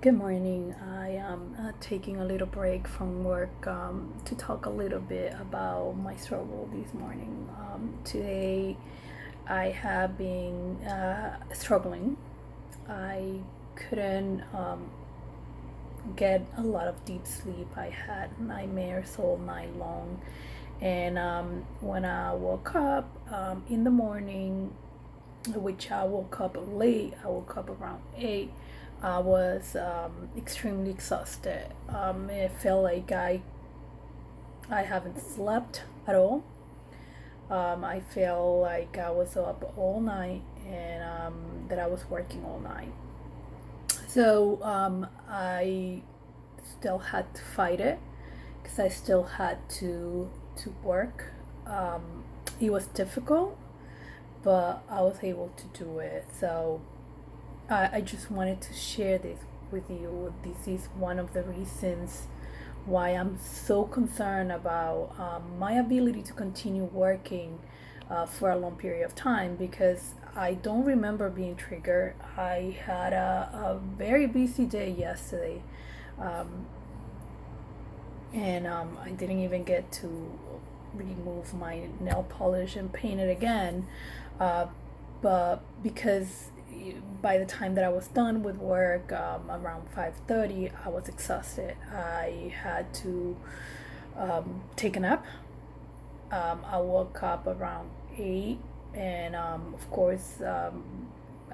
Good morning. I am taking a little break from work to talk a little bit about my struggle this morning. Today, I have been struggling. I couldn't get a lot of deep sleep. I had nightmares all night long. And when I woke up in the morning, which I woke up late. I woke up around 8. I was extremely exhausted. It felt like I haven't slept at all. I felt like I was up all night and that I was working all night. So I still had to fight it because I still had to work. It was difficult, but I was able to do it. So I just wanted to share this with you. This is one of the reasons why I'm so concerned about my ability to continue working for a long period of time because I don't remember being triggered. I had a very busy day yesterday, um, and I didn't even get to remove my nail polish and paint it again. Uh, but because by the time that I was done with work around 5:30, I was exhausted. I had to take a nap. I woke up around 8, and of course,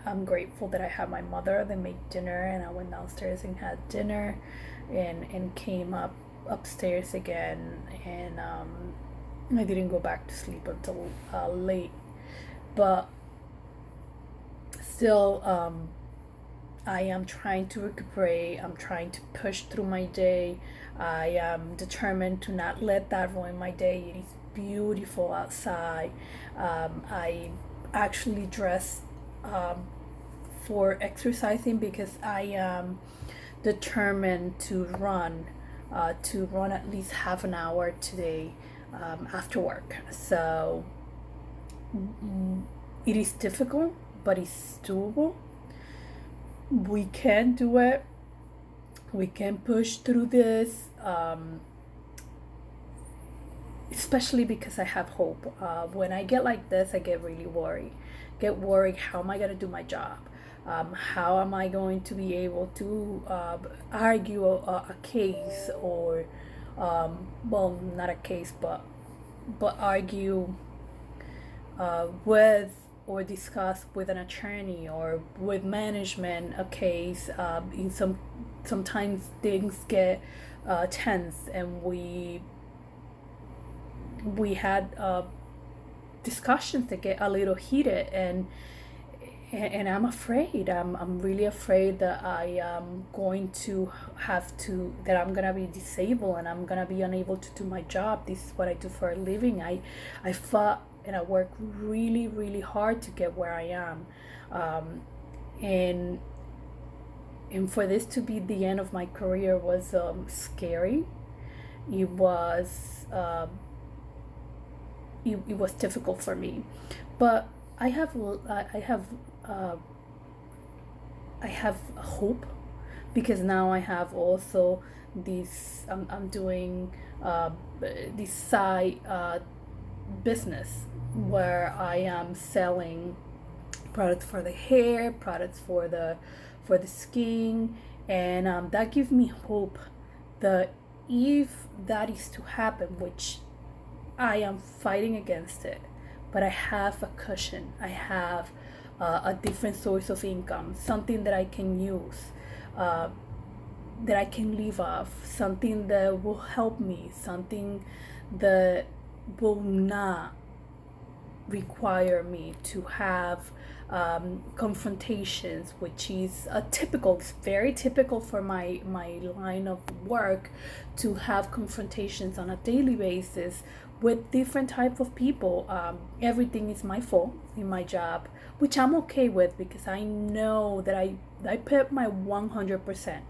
I'm grateful that I had my mother that made dinner, and I went downstairs and had dinner, and came upstairs again, and I didn't go back to sleep until late, but still, I am trying to recuperate. I'm trying to push through my day. I am determined to not let that ruin my day. It is beautiful outside. I actually dress um, for exercising because I am determined to run at least half an hour today after work. So it is difficult, but it's doable. We can do it. We can push through this, especially because I have hope. When I get like this, I get really worried. Get worried, how am I going to do my job? How am I going to be able to argue a case or, well, not a case, but argue with or discuss with an attorney or with management a case. In sometimes things get tense, and we had discussions that get a little heated, and I'm afraid. I'm really afraid that I am going to that I'm gonna be disabled and I'm gonna be unable to do my job. This is what I do for a living. I fought and I work really, really hard to get where I am. Um, and and for this to be the end of my career was scary. It was it was difficult for me, but uh, I have hope because now I have also this. I'm doing this side business where I am selling products for the hair, products for the skin, and that gives me hope that if that is to happen, which I am fighting against it, but I have a cushion. I have a different source of income, something that I can use, uh, that I can live off, something that will help me, something that will not require me to have confrontations, which is it's very typical for my line of work to have confrontations on a daily basis with different type of people. Everything is my fault in my job, which I'm okay with because I know that I put my 100%.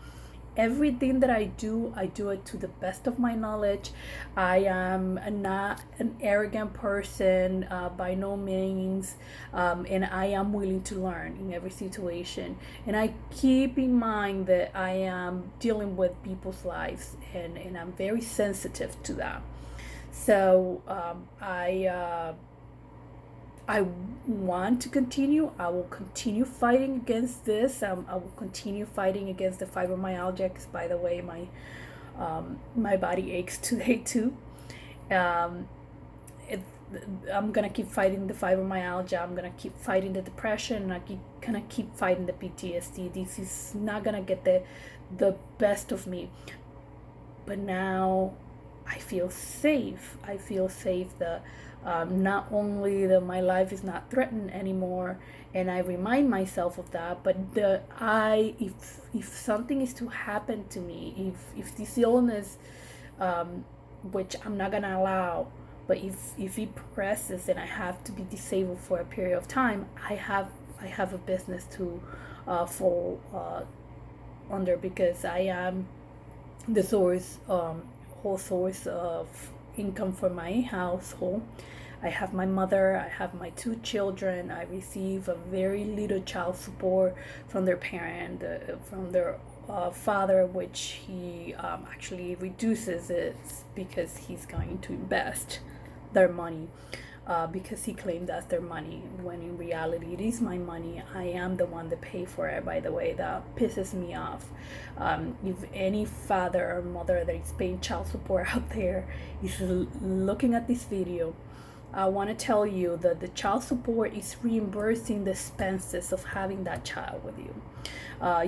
everything that I do it to the best of my knowledge. I am not an arrogant person, by no means, and I am willing to learn in every situation. And I keep in mind that I am dealing with people's lives, and I'm very sensitive to that. So I want to continue. I will continue fighting against this. I will continue fighting against the fibromyalgia. Because, by the way, my body aches today too. Um, it, I'm gonna keep fighting the fibromyalgia. I'm gonna keep fighting the depression. And gonna keep fighting the PTSD. This is not gonna get the best of me. But now I feel safe. I feel safe that, not only that my life is not threatened anymore, and I remind myself of that, but if something is to happen to me, if this illness, which I'm not gonna allow, but if it progresses and I have to be disabled for a period of time, I have a business to fall under, because I am the whole source of income for my household. I have my mother, I have my 2 children. I receive a very little child support from their parent, from their father, which he actually reduces it because he's going to invest their money. Because he claimed that's their money, when in reality it is my money. I am the one that pay for it, by the way. That pisses me off. If any father or mother that is paying child support out there is looking at this video, I want to tell you that the child support is reimbursing the expenses of having that child with you.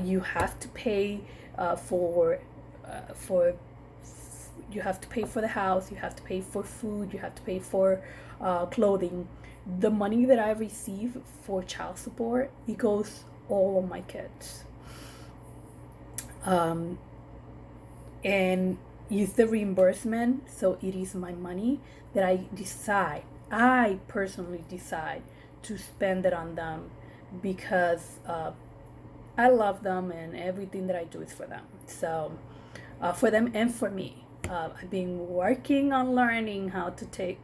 You have to pay for you have to pay for the house, you have to pay for food, you have to pay for clothing. The money that I receive for child support, it goes all on my kids. And is the reimbursement, so it is my money that I personally decide to spend it on them, because I love them, and everything that I do is for them. So for them and for me. I've been working on learning how to take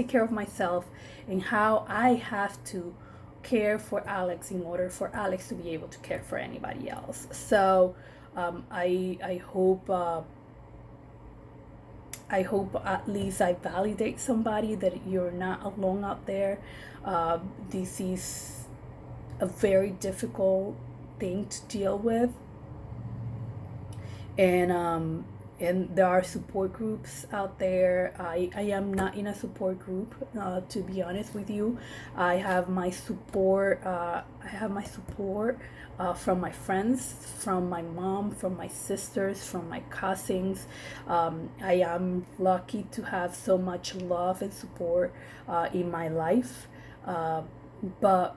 care of myself, and how I have to care for Alex in order for Alex to be able to care for anybody else. So I hope at least I validate somebody that you're not alone out there. This is a very difficult thing to deal with, and there are support groups out there. I am not in a support group, to be honest with you. I have my support. From my friends, from my mom, from my sisters, from my cousins. I am lucky to have so much love and support in my life, but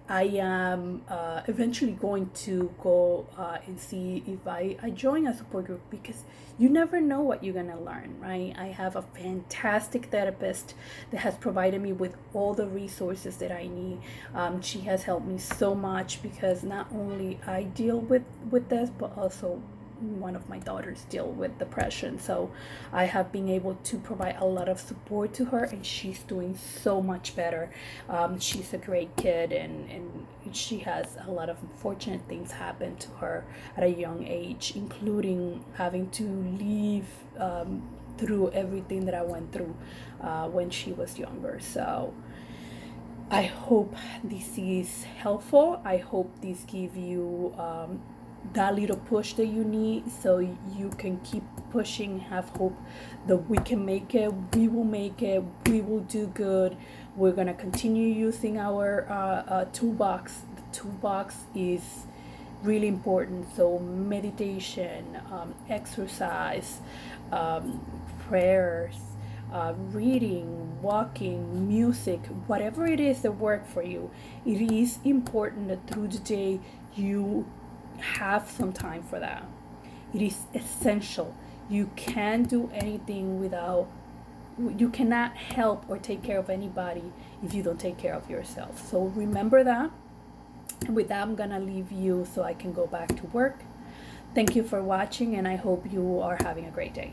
I am eventually going to go and see if I join a support group, because you never know what you're going to learn, right? I have a fantastic therapist that has provided me with all the resources that I need. She has helped me so much, because not only I deal with this, but also one of my daughters deal with depression. So I have been able to provide a lot of support to her, and she's doing so much better. She's a great kid, and she has a lot of unfortunate things happen to her at a young age, including having to leave through everything that I went through when she was younger. So I hope this is helpful. I hope this give you that little push that you need, so you can keep pushing, have hope that we can make it, we will make it, we will do good. We're gonna continue using our toolbox. The toolbox is really important. So meditation, exercise, prayers, reading, walking, music, whatever it is that work for you. It is important that through the day you have some time for that. It is essential. You can't do anything you cannot help or take care of anybody if you don't take care of yourself. So remember that. And with that, I'm gonna leave you so I can go back to work. Thank you for watching, and I hope you are having a great day.